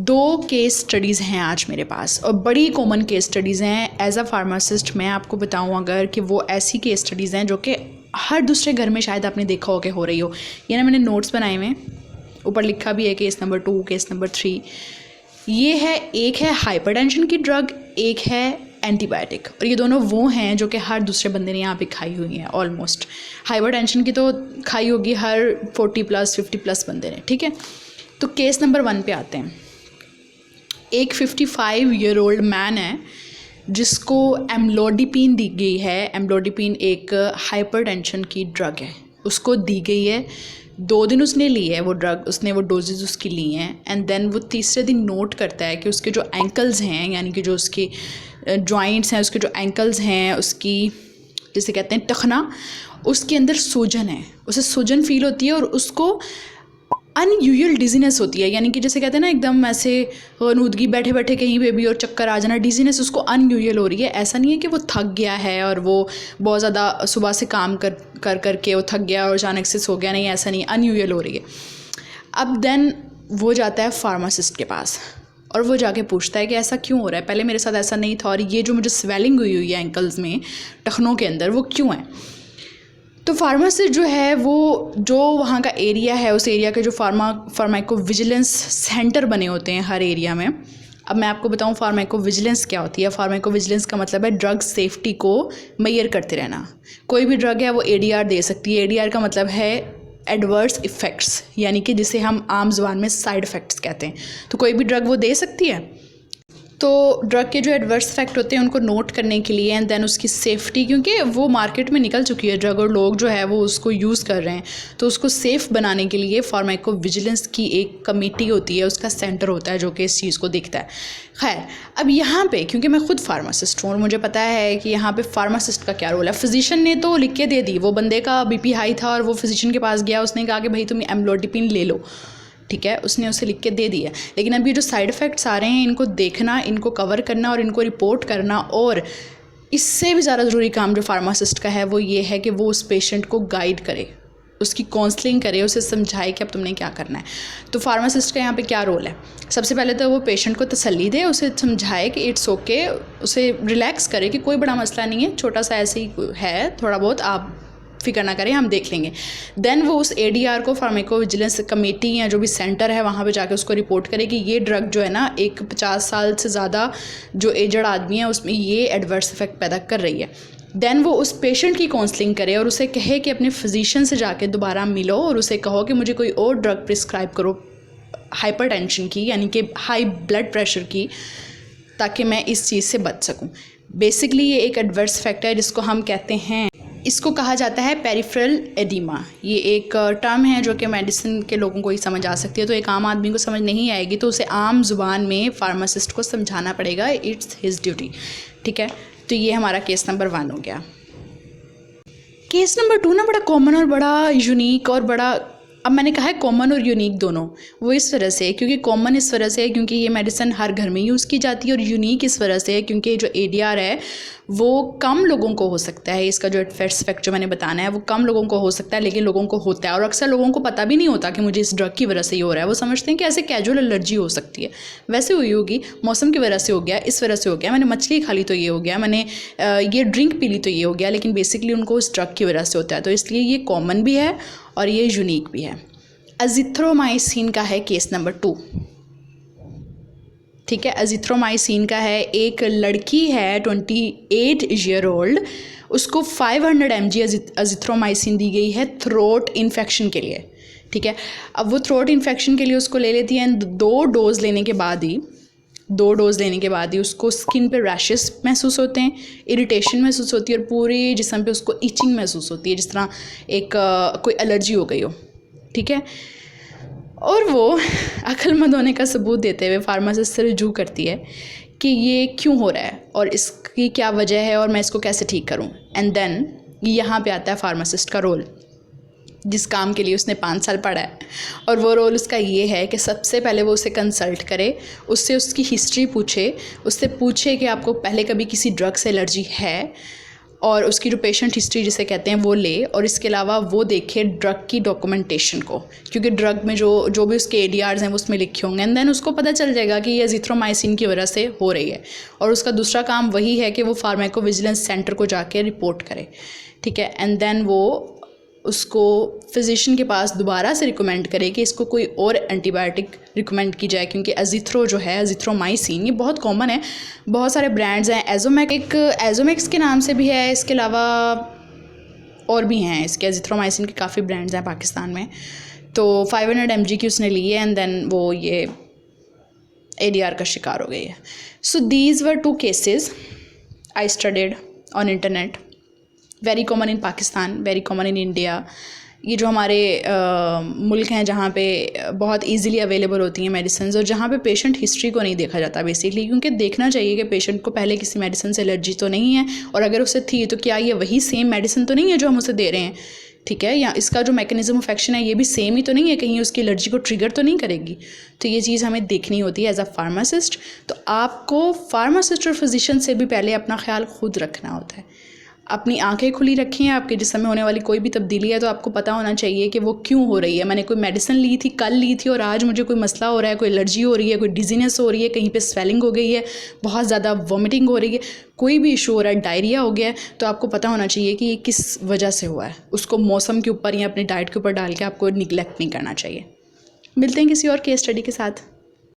दो case studies हैं आज मेरे पास और बड़ी कॉमन केस स्टडीज़ हैं। एज अ फार्मासिस्ट मैं आपको बताऊं अगर कि वो ऐसी केस स्टडीज़ हैं जो कि हर दूसरे घर में शायद आपने देखा हो कि हो रही हो। ये ना मैंने नोट्स बनाए हुए हैं, ऊपर लिखा भी है केस नंबर 2, केस नंबर 3। ये है, एक है हाइपरटेंशन की ड्रग, एक है एंटीबायोटिक, और ये दोनों वो हैं जो कि हर दूसरे बंदे ने यहाँ पे खाई हुई हैं। ऑलमोस्ट हाइपरटेंशन की तो खाई होगी हर 40+ 50+ बंदे ने, ठीक है। तो केस नंबर 1 पे आते हैं। एक 55 ईयर ओल्ड मैन है जिसको एम्लोडिपिन दी गई है। एम्लोडिपिन एक हाइपरटेंशन की ड्रग है, उसको दी गई है। 2 दिन उसने ली है वो ड्रग, उसने वो डोजेज उसकी ली हैं। एंड देन वो तीसरे दिन नोट करता है कि उसके जो एंकल्स हैं, यानी कि जो उसकी जॉइंट्स हैं, उसके जो एंकल्स हैं, उसकी जिसे कहते हैं टखना, उसके अंदर सूजन है, उसे सूजन फील होती है और उसको अनयूजुअल डिजीनेस होती है। यानी कि जैसे कहते हैं ना एकदम ऐसे नूदगी बैठे बैठे कहीं पे भी और चक्कर आ जाना, डिजीनेस उसको अनयूजुअल हो रही है। ऐसा नहीं है कि वो थक गया है और वो बहुत ज़्यादा सुबह से काम कर करके वो थक गया और अचानक से सो गया, नहीं, ऐसा नहीं, अनयूजुअल हो रही है। अब देन वो जाता है फार्मासिस्ट के पास और वो जाके पूछता है कि ऐसा क्यों हो रहा है, पहले मेरे साथ ऐसा नहीं था और ये जो मुझे स्वेलिंग हुई है एंकल्स में, टखनों के अंदर, वो क्यों है। तो फार्मासिस्ट जो है वो जो वहाँ का एरिया है, उस एरिया के जो फार्माकोविजिलेंस सेंटर बने होते हैं हर एरिया में। अब मैं आपको बताऊँ फार्माकोविजिलेंस क्या होती है। फार्माकोविजिलेंस का मतलब है ड्रग सेफ्टी को मेजर करते रहना। कोई भी ड्रग है वो ADR दे सकती है। ADR का मतलब है एडवर्स इफ़ेक्ट्स, यानी कि जिसे हम आम ज़ुबान में साइड इफ़ेक्ट्स कहते हैं। तो कोई भी ड्रग वो दे सकती है। तो ड्रग के जो एडवर्स इफेक्ट होते हैं उनको नोट करने के लिए एंड देन उसकी सेफ्टी, क्योंकि वो मार्केट में निकल चुकी है ड्रग और लोग जो है वो उसको यूज़ कर रहे हैं, तो उसको सेफ़ बनाने के लिए फार्माकोविजिलेंस की एक कमेटी होती है, उसका सेंटर होता है जो कि इस चीज़ को देखता है। खैर, अब यहाँ पे क्योंकि मैं खुद फार्मासिस्ट हूँ और मुझे पता है कि यहाँ पे फार्मासिस्ट का क्या रोल है। फिजिशियन ने तो लिख के दे दी, वो बंदे का BP हाई था और वो फिजिशियन के पास गया, उसने कहा कि भाई तुम एम्लोडिपिन ले लो, ठीक है, उसने उसे लिख के दे दिया। लेकिन अब ये जो साइड इफ़ेक्ट्स आ रहे हैं इनको देखना, इनको कवर करना और इनको रिपोर्ट करना, और इससे भी ज़्यादा ज़रूरी काम जो फार्मासिस्ट का है वो ये है कि वो उस पेशेंट को गाइड करे, उसकी काउंसलिंग करे, उसे समझाए कि अब तुमने क्या करना है। तो फार्मासिस्ट का यहाँ पे क्या रोल है। सबसे पहले तो वो पेशेंट को तसल्ली दे, उसे समझाए कि इट्स ओके, उसे रिलैक्स करे कि कोई बड़ा मसला नहीं है, छोटा सा ऐसे ही है, थोड़ा बहुत, आप फिक्र ना करें, हम देख लेंगे। देन वो उस ADR को फार्माकोविजिलेंस कमेटी या जो भी सेंटर है वहाँ पे जाके उसको रिपोर्ट करे कि ये ड्रग जो है ना, एक 50 साल से ज़्यादा जो एजड आदमी है उसमें ये एडवर्स इफेक्ट पैदा कर रही है। देन वो उस पेशेंट की काउंसलिंग करे और उसे कहे कि अपने फिजिशियन से जाके दोबारा मिलो और उसे कहो कि मुझे कोई और ड्रग प्रिस्क्राइब करो हाइपरटेंशन की, यानी कि हाई ब्लड प्रेशर की, ताकि मैं इस चीज़ से बच सकूँ। बेसिकली ये एक एडवर्स इफेक्ट है जिसको हम कहते हैं, इसको कहा जाता है पेरिफेरल एडिमा। ये एक टर्म है जो कि मेडिसिन के लोगों को ही समझ आ सकती है, तो एक आम आदमी को समझ नहीं आएगी, तो उसे आम जुबान में फार्मासिस्ट को समझाना पड़ेगा, इट्स हिज ड्यूटी, ठीक है। तो ये हमारा केस नंबर 1 हो गया। केस नंबर 2 ना बड़ा कॉमन और बड़ा यूनिक और बड़ा, अब मैंने कहा है कॉमन और यूनिक दोनों, वो इस वजह से, क्योंकि कॉमन इस वजह से है क्योंकि ये मेडिसिन हर घर में यूज़ की जाती है, और यूनिक इस वजह से है क्योंकि जो ADR है वो कम लोगों को हो सकता है। इसका जो एडवर्स इफेक्ट जो मैंने बताना है वो कम लोगों को हो सकता है, लेकिन लोगों को होता है, और अक्सर लोगों को पता भी नहीं होता कि मुझे इस ड्रग की वजह से ही हो रहा है। वो समझते हैं कि ऐसे कैजुअल एलर्जी हो सकती है, वैसे हुई होगी, मौसम की वजह से हो गया, इस वजह से हो गया, मैंने मछली खा ली तो ये हो गया, मैंने ये ड्रिंक पी ली तो ये हो गया, लेकिन बेसिकली उनको उस ड्रग की वजह से होता है। तो इसलिए ये कॉमन भी है और ये यूनिक भी है। एजिथ्रोमाइसिन का है केस नंबर 2, ठीक है। एजिथ्रोमाइसिन का है, एक लड़की है 28 ईयर ओल्ड, उसको 500 mg एजिथ्रोमाइसिन दी गई है थ्रोट इन्फेक्शन के लिए, ठीक है। अब वो थ्रोट इन्फेक्शन के लिए उसको ले लेती है, 2 डोज लेने के बाद ही उसको स्किन पे रैशेस महसूस होते हैं, इरिटेशन महसूस होती है और पूरे जिस्म पे उसको इचिंग महसूस होती है, जिस तरह एक कोई एलर्जी हो गई हो, ठीक है। और वो अक्लमंद होने का सबूत देते हुए फार्मासिस्ट से रुजू करती है कि ये क्यों हो रहा है और इसकी क्या वजह है और मैं इसको कैसे ठीक करूं। एंड देन यहाँ पे आता है फार्मासिस्ट का रोल, जिस काम के लिए उसने 5 साल पढ़ा है, और वो रोल उसका ये है कि सबसे पहले वो उसे कंसल्ट करे, उससे उसकी हिस्ट्री पूछे, उससे पूछे कि आपको पहले कभी किसी ड्रग से एलर्जी है, और उसकी जो पेशेंट हिस्ट्री जिसे कहते हैं वो ले, और इसके अलावा वो देखे ड्रग की डॉक्यूमेंटेशन को, क्योंकि ड्रग में जो भी उसके ADRs हैं वो उसमें लिखे होंगे, एंड देन उसको पता चल जाएगा कि ये एजिथ्रोमाइसिन की वजह से हो रही है। और उसका दूसरा काम वही है कि वो फार्माकोविजिलेंस सेंटर को जाके रिपोर्ट करे, ठीक है। एंड देन वो उसको फिजिशियन के पास दोबारा से रिकमेंड करे कि इसको कोई और एंटीबायोटिक रिकमेंड की जाए, क्योंकि एजिथ्रो जो है, एजिथ्रोमाइसिन, ये बहुत कॉमन है। बहुत सारे ब्रांड्स हैं, एजोमैक्स के नाम से भी है, इसके अलावा और भी हैं इसके एजिथ्रोमाइसिन के काफ़ी ब्रांड्स हैं पाकिस्तान में। तो 500 mg की उसने ली है, एंड देन वो ये ADR का शिकार हो गई है। So these were 2 cases I studied on internet, very common in Pakistan, very common in India. ये जो हमारे मुल्क हैं जहाँ पे बहुत इजीली अवेलेबल होती हैं मेडिसिन, और जहाँ पे पेशेंट हिस्ट्री को नहीं देखा जाता बेसिकली, क्योंकि देखना चाहिए कि पेशेंट को पहले किसी मेडिसिन से एलर्जी तो नहीं है, और अगर उसे थी तो क्या ये वही सेम मेडिसिन तो नहीं है जो हम उसे दे रहे हैं, ठीक है, या इसका जो मैकेनिज्म ऑफ एक्शन है ये भी सेम ही तो नहीं है, कहीं उसकी एलर्जी को ट्रिगर तो नहीं करेगी। तो ये चीज़ हमें देखनी होती है एज अ फार्मासिस्ट। तो आपको फार्मासिस्ट और फिजिशियन से भी पहले अपना ख्याल खुद रखना होता है। अपनी आंखें खुली रखें, आपके जिस्म में होने वाली कोई भी तब्दीली है तो आपको पता होना चाहिए कि वो क्यों हो रही है। मैंने कोई मेडिसिन ली थी, कल ली थी, और आज मुझे कोई मसला हो रहा है, कोई एलर्जी हो रही है, कोई डिजीनेस हो रही है, कहीं पे स्वेलिंग हो गई है, बहुत ज़्यादा वॉमिटिंग हो रही है, कोई भी इशू हो रहा है, डायरिया हो गया है, तो आपको पता होना चाहिए कि ये किस वजह से हुआ है। उसको मौसम के ऊपर या अपनी डाइट के ऊपर डाल के आपको निगलेक्ट नहीं करना चाहिए। मिलते हैं किसी और केस स्टडी के साथ।